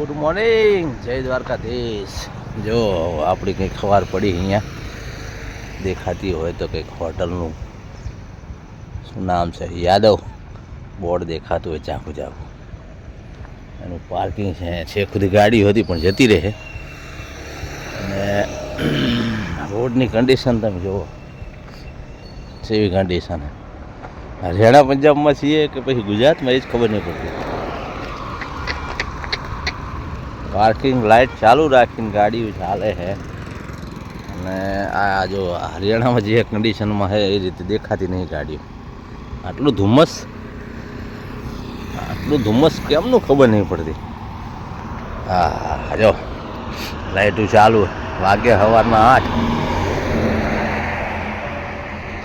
Good morning, જય દ્વારકાધીશ. જો આપણી કંઈક ખબર પડી, અહીંયા દેખાતી હોય તો કંઈક હોટલનું શું નામ છે, યાદવ બોર્ડ દેખાતું હોય, ઝાંખું ઝાંખું એનું પાર્કિંગ છે ખુદી ગાડી હતી પણ જતી રહે. અને રોડની કન્ડિશન તમે જુઓ, કેવી કન્ડિશન. હરિયાણા પંજાબમાં છીએ કે પછી ગુજરાતમાં, એ જ ખબર નહીં પડતી. પાર્કિંગ લાઇટ ચાલુ રાખીને ગાડીઓ ચાલે છે. અને આ જો હરિયાણામાં જે કન્ડિશનમાં છે એ રીતે દેખાતી નહીં ગાડીઓ. આટલું ધુમ્મસ કેમનું ખબર નહીં પડતી. હા જો લાઇટો ચાલુ, વાગે સવારના 8.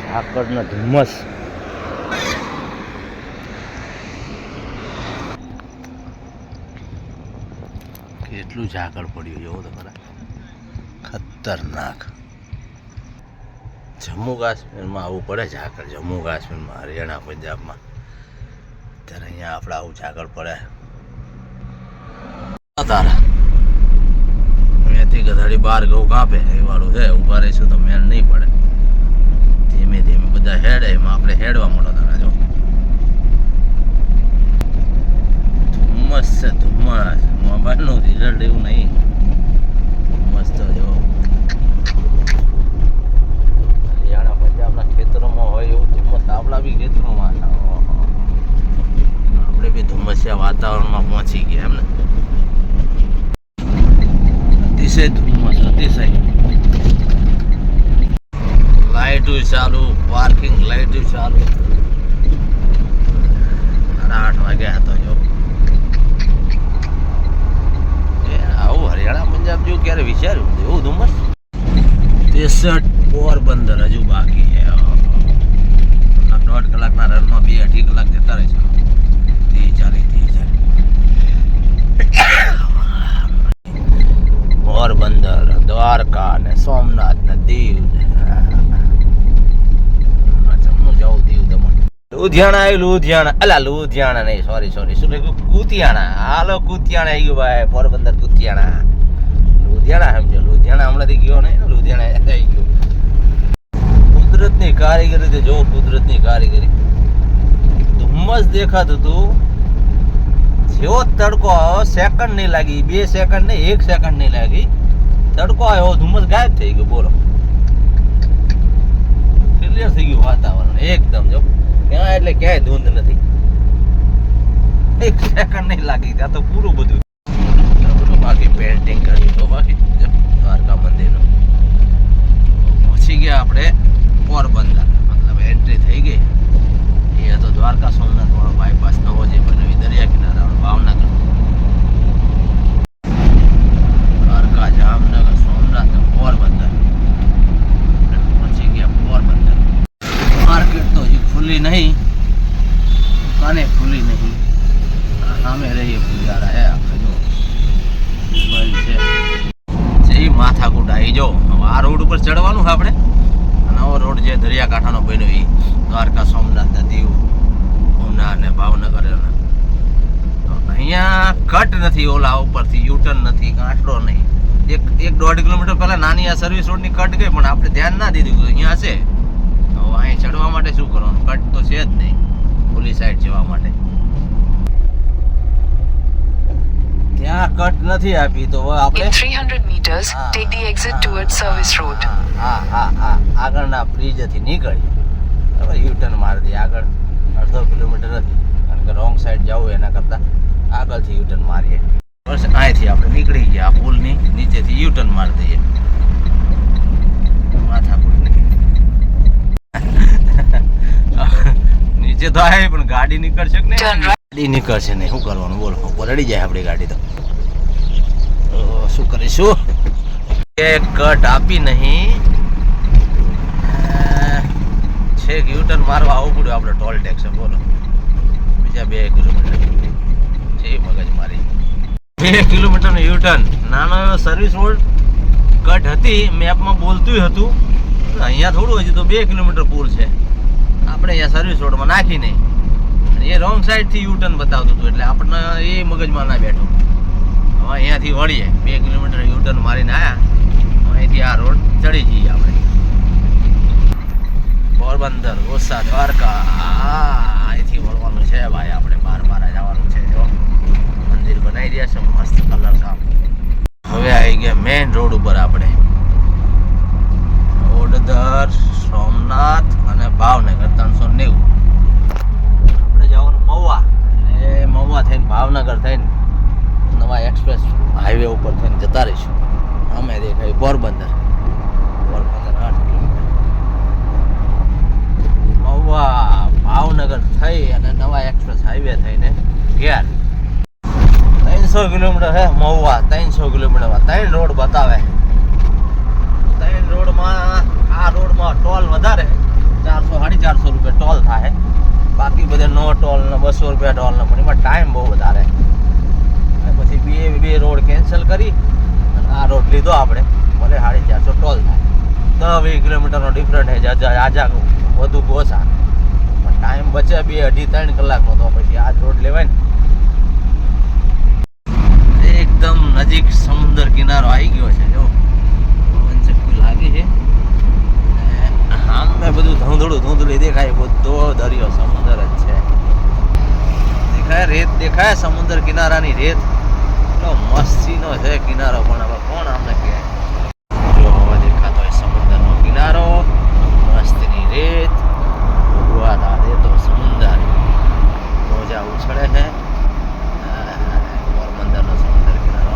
ઝાકળનો ધુમ્મસ. કેટલું ઝાકળ પડ્યું જોવો તો ખરા, ખતરનાક. જમ્મુ કાશ્મીરમાં આવું પડે ઝાકળ, જમ્મુ કાશ્મીરમાં, હરિયાણા પંજાબમાં. ત્યારે અહીંયા આપણે આવું ઝાકળ પડે. તારા અહીંયાથી ગધાડી બહાર ઘઉં કાપે એ વાળું છે. ઊભા રહીશું તો મેળ નહીં પડે. ધીમે ધીમે બધા હેડે, એમાં આપણે હેડવા મળો. તારા જો ધુમ્મસ છે, ધુમ્મસ. મોબાઈલનું રિઝલ્ટ એવું નહીં. મસ્ત જો હરિયાણા પંજાબના ખેતરોમાં હોય એવું ધુમ્મસ આપણા બી ખેતરોમાં. આપણે બી ધુમ્મસિયા વાતાવરણમાં પહોંચી ગયા એમ ને. અતિશય ધુમ્મસ, અતિશય. લાઇટો ચાલુ, પાર્કિંગ લાઇટો ચાલુ. 8 વાગ્યા હતો જો. આવું હરિયાણા પંજાબ જેવું ક્યારે વિચાર્યું એવું ધુમ્મસ. 63 પોરબંદર હજુ બાકી છે. 1.5 કલાકના રનમાં 2-2.5 કલાક જતા રહે છે. પોરબંદર, દ્વારકા ને સોમનાથ ને દીવ ને જમનું જવું, દીવ દમણ. લુધિયાણા આવ્યું, લુધિયાણા. અલા લુધિયાણા નહીં, સોરી શું લખ્યું, કુતિયાણા. હાલો કુતિયાણા આવી ગયું ભાઈ, પોરબંદર કુતિયાણા. લુધિયાણા સમજો, લુધિયાણા હમણાંથી ગયો નહીં ને, લુધિયાણા આવી ગયું. કુદરતની કારીગરી તો જો, કુદરતની કારીગરી. ધુમ્મસ દેખાતું હતું, જેવો તડકો આવ્યો, સેકન્ડ નહીં લાગી, 2 સેકન્ડ નહીં, 1 સેકન્ડ નહીં લાગી. તડકો આવ્યો, ધુમ્મસ ગાયબ થઈ ગયો. બોલો, ક્લિયર થઈ ગયું વાતાવરણ એકદમ. જો ક્યાં એટલે ક્યાંય ધૂંધ નથી. 1 સેકન્ડ નહીં લાગી, ત્યાં તો પૂરું બધું. બાકી પેન્ટિંગ કર્યું તો બાકી દ્વારકા મંદિરનું. પહોંચી ગયા આપણે પોરબંદર, મતલબ એન્ટ્રી થઈ ગઈ. એ હતો દ્વારકા સોમનાથ વાળો બાયપાસ નવો જે બન્યો, દરિયા કિનારા ભાવનગર. દ્વારકા, જામનગર, સોમનાથ, પોરબંદર. પહોંચી ગયા પોરબંદર. માર્કેટ તો હજી ખુલ્લી નહીં, દુકાને ખુલ્લી નહીં. સામે રહીએ પૂજારા હે આપણે જો બંધ છે. જે માથાકૂટ આવી જો. હવે આ રોડ ઉપર ચડવાનું આપણે. નવો રોડ જે દરિયાકાંઠાનો બન્યો એ દ્વારકા, સોમનાથ, દીવ, ઉના અને ભાવનગર. અહીંયા કટ નથી, ઓલા ઉપરથી યુટર્ન નથી, કાંઠડો નહીં. 1-1.5 કિલોમીટર પહેલા નાની આ સર્વિસ રોડની કટ ગઈ, પણ આપણે ધ્યાન ના દીધું અહીંયા છે. હવે અહીં ચડવા માટે શું કરવાનું, કટ તો છે જ નહીં ઓલી સાઈડ જવા માટે. ત્યાં કટ નથી આપી તો આપણે 300 meters take the exit towards service road. આગળના બ્રિજથી નીકળી હવે યુટર્ન મારી દઈએ. આગળ 1/2 કિલોમીટર નથી, કારણ કે રોંગ સાઈડ જવું એના કરતાં આગળથી યુટર્ન મારીએ. બસ અહીંથી આપણે નીકળી ગયા, આ પુલની નીચેથી યુટર્ન મારી દઈએ. માથાકૂટ નહીં. નીચે તો આવે પણ ગાડી નીકળશે કે નહીં? ગાડી નીકળશે નહીં, શું કરવાનું બોલો. ઉપર અડી જાય આપણી ગાડી તો શું કરીશું. એક કટ આપી નહીં, છેક યુટર્ન મારવા આવવું પડ્યું આપણે. ટોલ ટેક્સ બોલો, બીજા 2 કિલોમીટર છે મગજ મારી. 2 કિલોમીટરનું યુટર્ન. નાનો એવો સર્વિસ રોડ કટ હતી, મેપમાં બોલતું હતું. અહીંયા થોડું, હજી તો 2 કિલોમીટર પૂર છે. આપણે અહીંયા સર્વિસ રોડમાં નાખી નહીં, એ રોંગ સાઈડથી યુટર્ન બતાવતું હતું, એટલે આપણને એ મગજમાં ના બેઠો. અહીંયાથી વળીએ 2 કિલોમીટર યુટર્ન મારીને આવ્યા અહીંથી આ રોડ ચડી જઈએ આપણે પોરબંદર ઓસા દ્વારકા અહીંથી વળવાનું છે ભાઈ આપણે બાર જવાનું છે જો મંદિર બનાવી રહ્યા છે મસ્ત કલર કામ હવે આવી ગયા મેઇન રોડ ઉપર આપણે ઓડદર સોમનાથ અને ભાવનગર 390 આપણે જવાનું મહુવા એટલે મહુવા થઈને ભાવનગર થઈને નવા એક્સપ્રેસ હાઈવે ઉપર થઈને જતા રહીશું અમે દેખાય પોરબંદર 8 કિલોમીટર મહુવા ભાવનગર થઈ અને નવા એક્સપ્રેસ હાઈવે થઈને ઘેર 300 કિલોમીટર હે મહુવા 300 કિલોમીટરમાં 3 રોડ બતાવે 3 રોડમાં આ રોડમાં ટોલ વધારે 400-450 રૂપિયા ટોલ થાય બાકી બધે નો ટોલ ને 200 રૂપિયા ટોલ ને પણ એમાં ટાઈમ બહુ વધારે પછી બે રોડ કેન્સલ કરી અને આ રોડ લીધો આપણે ભલે 450 ટોલ થાય 10-20 કિલોમીટરનો ડિફરન્ટ છે આજા વધુ ઓછા પણ ટાઈમ બચે 2-2.5-3 કલાકનો તો પછી આ રોડ લેવાય ને એકદમ નજીક સમુદ્ર કિનારો આવી ગયો છે જો પવન ચક્કું લાગે છે આમ બધું ધૂંધળું દેખાય બધો દરિયો સમુદ્ર જ છે દેખાય રેત દેખાય સમુદ્ર કિનારાની રેત એટલો મસ્તીનો છે કિનારો પણ હવે કોણ આમને કહે જો હવે દેખાતો હોય સમુદ્રનો કિનારો મસ્તીની રેત ભગવાન રેતો સમુદ્ર મોજા ઉછળે છે પોરબંદરનો સમુદ્ર કિનારો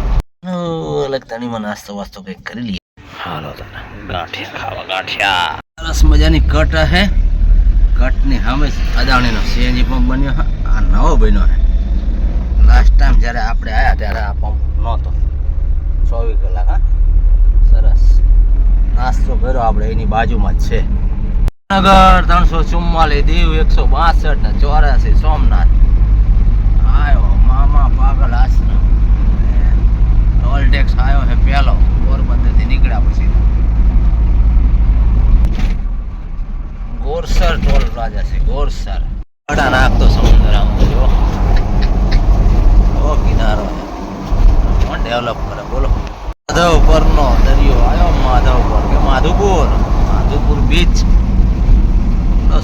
અલગ તણીમાં નાસ્તો વાસ્તો કંઈક કરી લઈએ હાલો તારા ગાંઠિયા ખાવા ગાંઠિયા સરસ મજાની કટ હે કટની સામે અદાણીનો સીએનજી પંપ બન્યો આ નવો બન્યો છે લાસ્ટ ટાઈમ જ્યારે આપણે આવ્યા ત્યારે આ પંપ નહોતો 24 કલાક હા સરસ નાસ્તો કર્યો આપણે એની બાજુમાં જ છે નગર 344 દીવ 162 ને 84 સોમનાથ આવ્યો મામા પાગલ આશ્રમ ટોલ ટેક્સ આવ્યો છે પહેલો પોરબંદરથી નીકળ્યા પછી ગોરસર ટોલ પ્લાઝા છે ગોરસર અડા નાખતો સમુદ્ર આમ તો જો ઓ કિનારો કોણ ડેવલપ કરે બોલો માધવપુરનો દરિયો આવ્યો માધવપુર કે માધુપુર બીચ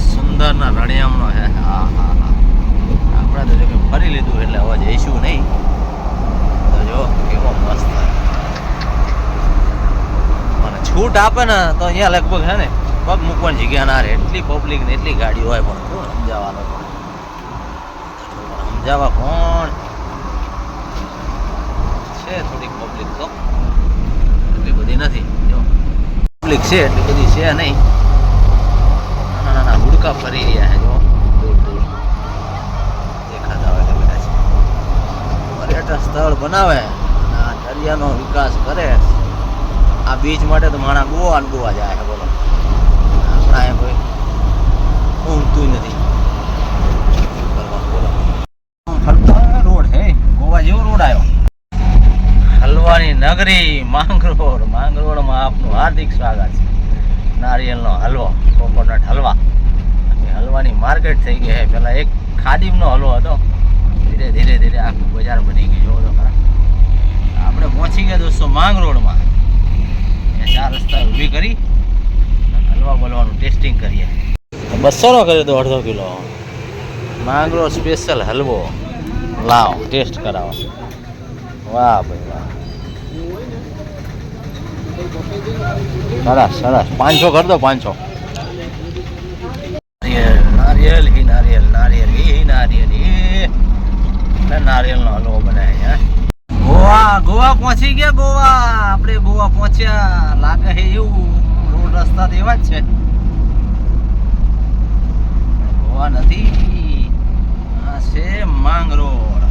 સુંદર ના રણિયામનો છે હા આપણે તો જો કે ફરી લીધું એટલે હવે જઈશું નહીં તો જો કેવો મસ્ત મને છૂટ આપે ને તો અહીંયા લગભગ છે ને પગ મૂકવાની જગ્યા ના રહે એટલી પબ્લિક ને એટલી ગાડીઓ હોય પણ કોણ સમજાવવાનો સમજાવવા કોણ છે થોડીક પબ્લિક તો એટલી બધી નથી જો પબ્લિક છે એટલી બધી છે નહીં નાના હુડકા ફરી રહ્યા છે જો દૂર દેખાતા હોય બધા છે પર્યટન સ્થળ બનાવે આ દરિયાનો વિકાસ કરે આ બીચ માટે તો માણા ગોવા જાય છે બોલો આપણા કોઈ ઊંઘતું નથી રોડ હે ગોવા જેવો રોડ આવ્યો હલવાની નગરી માંગરોળમાં આપનું હાર્દિક સ્વાગત છે નારિયેળનો હલવો કોકોનટ હલવા હલવાની માર્કેટ થઈ ગઈ છે પેલા એક ખાદીમનો હલવો હતો ધીરે ધીરે આખું બજાર બની ગયું જોવો તો ખરા આપણે પહોંચી ગયા દોસ્તો માંગરોળમાં 4 રસ્તા ઊભી કરી હલવા બોલવાનું ટેસ્ટિંગ કરીએ 200નો કર્યો તો 1/2 કિલો માંગરોળ સ્પેશિયલ હલવો લાવ ટેસ્ટ કરાવો વાહ ભાઈ વાહ સરસ 500 કરી દો 500 નારિયેલ નારિયેળનો હલવો બનાવે ગોવા પહોંચી ગયા ગોવા આપણે ગોવા પહોંચ્યા લાગે છે એવું રોડ રસ્તા તો એવા જ છે ગોવા નથી આ છે માંગરોળ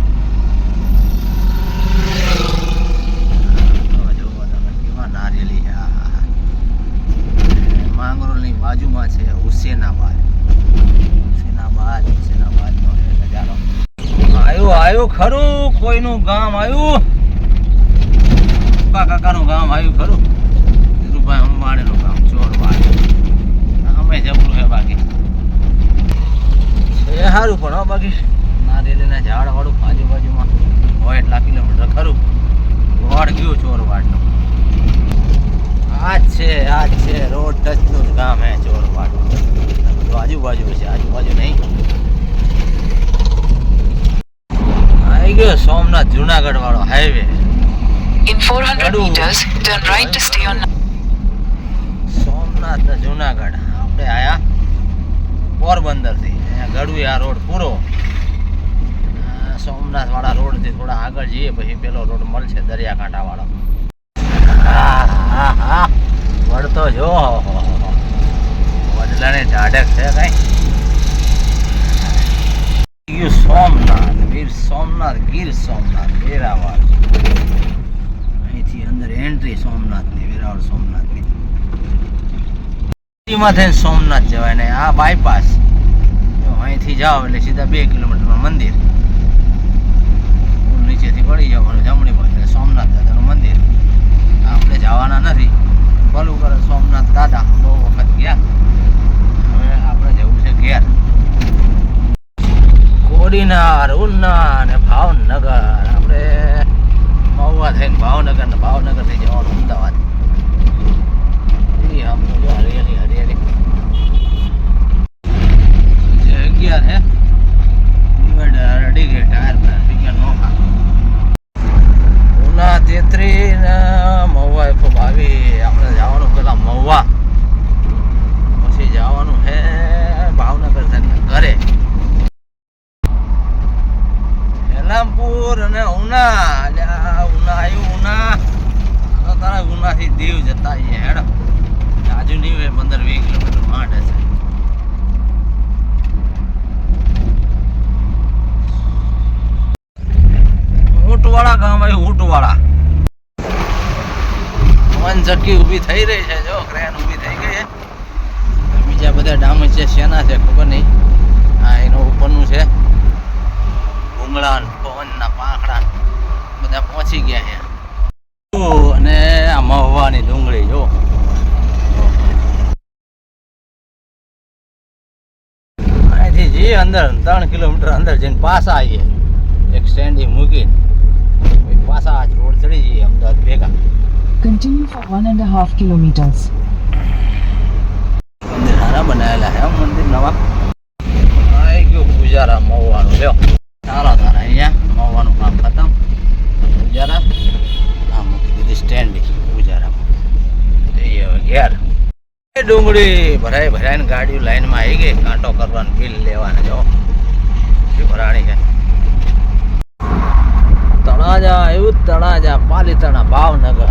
નારિયેલી માંગરોળની બાજુમાં છે હુસેનાબાદ નો નજારો આવ્યું ખરું કોઈનું ગામ આવ્યું કાકાનું ગામ આવ્યું ખરું ધીરુભાઈ અંબાણીનું ગામ ચોરવાડ અમે જબરું છે બાકી છે સારું પણ બાકી નારિયેળીના ઝાડ વાળું આજુબાજુમાં હોય એટલા કિલોમીટર ખરું આવી ગયો સોમનાથ જુનાગઢ વાળો highway. In 400 meters, turn right to stay on. Somnath ને જુનાગઢ આપણે આયા પોરબંદર થી. અહીંયા ગળુઈ આ રોડ પૂરો. સોમનાથ વાળા રોડ થી થોડા આગળ જઈએ પછી પેલો રોડ મળશે દરિયાકાંઠા વાળો. વળતો જો વડલાને ઢાઢક છે કઈ. સોમનાથ વીર સોમનાથ ગીર સોમનાથ વેરાવળ. અહીંથી અંદર એન્ટ્રી સોમનાથની વેરાવળ સોમનાથની. એમાં થઈને સોમનાથ જવાય ને આ બાયપાસ અહીંથી જાઓ એટલે સીધા 2 કિલોમીટરમાં મંદિર. નીચેથી પડી જવાનું જમણી બાજુ સોમનાથ દાદાનું મંદિર. આપણે જવાના નથી ભલું કરે સોમનાથ દાદા બહુ વખત ગયા. હવે આપણે જવું છે ઘેર. કોડીનાર ઉના અને ભાવનગર. આપણે મહુવા થઈને ભાવનગર ને ભાવનગર થી જવાનું અમદાવાદ. હરિયાળી હરિયાળી 11 હે રેડી ગઈ ટાયર પર બીજા નોખા. ઉના 33 ને મહુવા 122. આપણે જવાનું પેલા મહુવા પછી જવાનું હે ભાવનગર થઈને ઘરે. હેલામપુર અને ઉના ઉના આવ્યું. ઉના તો તારા ઉનાથી દીવ જતા આવીએ હેડ. આજુ નહીં હોય 15-20 કિલોમીટર માંડ હશે. ઊંટવાળા ગામ આવ્યું. ઊંટવાળા વન ચક્કી ઊભી થઈ રહી છે. જો ક્રેન ઊભી થઈ ગઈ છે. બીજા બધા ડામર છે શેના છે ખબર નહીં. હા એનો ઉપરનું છે. ભૂંગળા પવનના પાંખડા બધા પહોંચી ગયા છે. અને આ મહુવાની ડુંગળી જો અહીંથી જઈએ અંદર 3 કિલોમીટર અંદર જઈને પાછા આવીએ. એક સ્ટેન્ડિંગ મૂકીને પાછા આજ રોડ ચડી જઈએ અમદાવાદ ભેગા. Continue for 1.5 kilometers. મંદિર સારા બનાવેલા છે મંદિર નવા. આવી ગયું પૂજારા મહુવાનું. લ્યો સારા સારા અહીંયા મહુવાનું કામ ખતમ. પૂજારા આ મૂકી દીધી સ્ટેન્ડિંગ પૂજારામાં. જઈએ હવે ઘેર. ડુંગળી ભરાઈ ભરાઈને ગાડીઓ લાઈનમાં આવી ગઈ. કાંટો કરવાનું બિલ લેવાને જો શું ભરાણી છે. તળાજા આવ્યું. તળાજા પાલીતાણા ભાવનગર.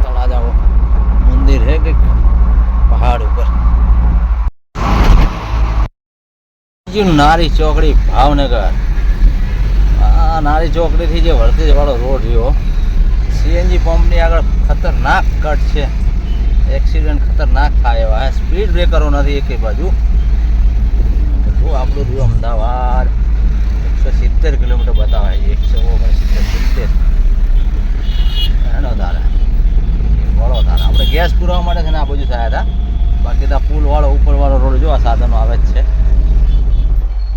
તળાજા મંદિર છે કે પહાડ ઉપર. નારી ચોકડી ભાવનગર. આ નારી ચોકડી થી જે વળતેજ વાળો રોડ રહ્યો સીએનજી પંપની આગળ ખતરનાક કટ છે. એક્સિડન્ટ ખતરનાક થાય એવા. સ્પીડ બ્રેકરો નથી એકે બાજુ. શું આપણું રહ્યું અમદાવાદ 170 કિલોમીટર બતાવાય છે. 169-70 એનો તારા વળો તારા. આપણે ગેસ પુરાવા માટે છે ને આ બાજુ થયા હતા. બાકી તો પુલ વાળો ઉપર વાળો રોડ જો આ સાધનો આવે જ છે.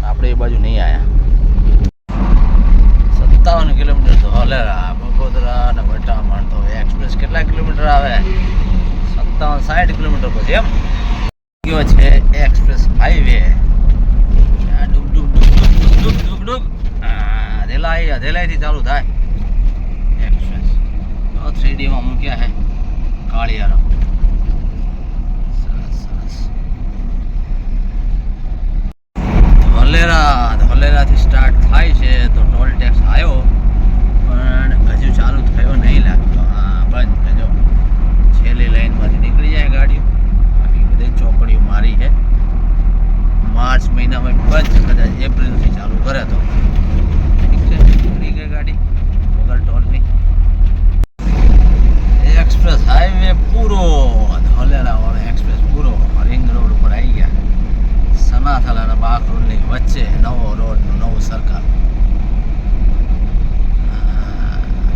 આપણે એ બાજુ નહીં આવ્યા. 57 કિલોમીટર તો હલેરા બગોદરા અને વટામણ તો એક્સપ્રેસ કેટલા કિલોમીટર આવે? 57-60 કિલોમીટર પછી એમ ગયો છે એક્સપ્રેસ હાઈવે. ડુબ ડુબ ડુબ ડુબ ડુબ ડુબ. અધેલાઈથી ચાલુ થાય એક્સપ્રેસ. 3Dમાં મૂક્યા છે કાળિયારા. સરસ સરસ. ધોલેરાથી સ્ટાર્ટ થાય છે તો ટોલ ટેક્સ આવ્યો પણ હજુ ચાલુ થયો નહીં લાગતો. હા બંધ જો છેલ્લી લાઈનમાંથી નીકળી જાય ગાડીઓ. બાકી બધી ચોકડીઓ મારી છે. માર્ચ મહિનામાં બંધ કદાચ એપ્રિલથી ચાલુ કરે તો ઠીક છે. નીકળી ગઈ ગાડી વગર ટોલની. એક્સપ્રેસ હાઈવે પૂરો. ધોલેરા વાળો એક્સપ્રેસ પૂરો. રિંગ રોડ ઉપર આવી ગયા. સનાથલ અને બાકરોલની વચ્ચે નવો રોડનું નવું સર્કલ.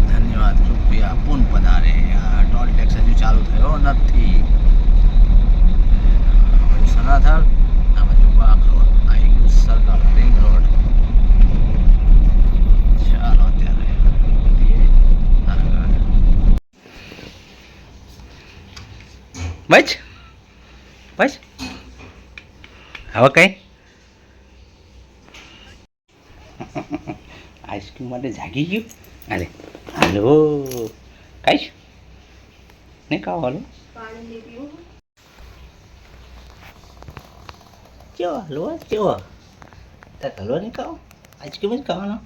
ધન્યવાદ રૂપિયા પૂન પધારે. આ ટોલ ટેક્સ હજુ ચાલુ થયો નથી. સનાથલ આ બાજુ બાકરોલ આવી ગયું સર્કલ રિંગ રોડ. ચાલો અત્યારે બસ બસ હવે કઈ આઈસ્ક્રીમ માટે જાગી ગયું. અરે હાલો કાંઈ નહીં ખાઓ હાલો. કેવો હલવો કેવો તાર હલવો નહીં ખાઓ આઈસ્ક્રીમ જ ખાવાનો.